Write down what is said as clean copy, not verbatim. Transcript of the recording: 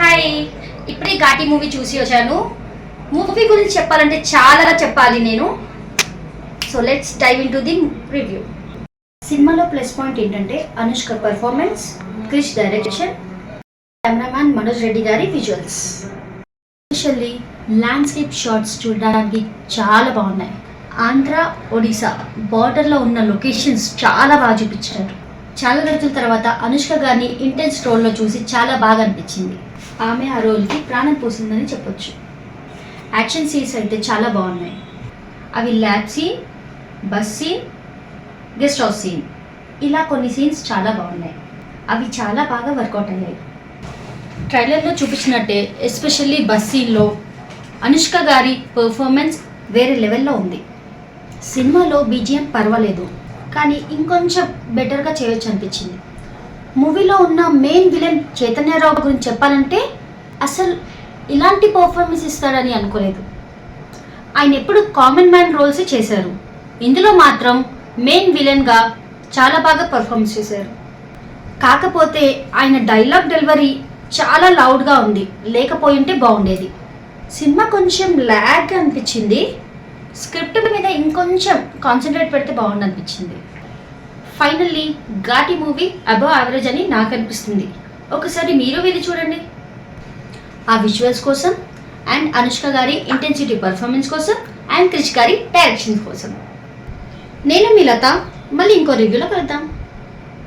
Hi, ఇప్పుడే Ghaati movie చూసి వచ్చాను. మూవీ గురించి చెప్పాలంటే చాలా చెప్పాలి నేను. So let's dive into the review. సినిమాలో ప్లస్ పాయింట్ ఏంటంటే Anushka performance, Krish direction, cameraman Manoj Reddy గారి విజువల్స్. ఎస్పెషల్లీ ల్యాండ్స్కేప్ షాట్స్ చూడడానికి చాలా బాగున్నాయి. ఆంధ్ర ఒడిశా బార్డర్లో ఉన్న లొకేషన్స్ చాలా బాగా చూపించారు. చాలా రోజుల తర్వాత అనుష్క గారిని ఇంటెన్స్ రోల్లో చూసి చాలా బాగా అనిపించింది. ఆమె ఆ రోల్కి ప్రాణం పోసిందని చెప్పొచ్చు. యాక్షన్ సీన్స్ అయితే చాలా బాగున్నాయి. అవి lab scene, bus scene, guest house scene, ఇలా కొన్ని సీన్స్ చాలా బాగున్నాయి. అవి చాలా బాగా వర్కౌట్ అయ్యాయి. ట్రైలర్లో చూపించినట్టే ఎస్పెషల్లీ బస్ సీన్లో అనుష్క గారి పర్ఫార్మెన్స్ వేరే లెవెల్లో ఉంది. సినిమాలో బీజిఎం పర్వాలేదు, కానీ ఇంకొంచెం బెటర్గా చేయొచ్చు అనిపించింది. మూవీలో ఉన్న మెయిన్ విలన్ చైతన్యరావు గురించి చెప్పాలంటే అసలు ఇలాంటి పర్ఫార్మెన్స్ ఇస్తాడని అనుకోలేదు. ఆయన ఎప్పుడు కామన్ మ్యాన్ రోల్స్ చేశారు, ఇందులో మాత్రం మెయిన్ విలన్గా చాలా బాగా పర్ఫార్మెన్స్ చేశారు. కాకపోతే ఆయన డైలాగ్ డెలివరీ చాలా లౌడ్గా ఉంది, లేకపోయింటే బాగుండేది. సినిమా కొంచెం ల్యాగ్ అనిపించింది. స్క్రిప్ట్ మీద ఇంకొంచెం కాన్సన్ట్రేట్ పెడితే బాగుంది అనిపించింది. Finally Ghaati movie above average అని నాకు అనిపిస్తుంది. ఒకసారి మీరు వెళ్ళి చూడండి. ఆ విజువల్స్ కోసం అండ్ అనుష్క గారి ఇంటెన్సిటీ పర్ఫార్మెన్స్ కోసం అండ్ క్రిష్ గారి డైరెక్షన్ కోసం. నేను మీ లత, మళ్ళీ ఇంకో రివ్యూలో కలుద్దాం.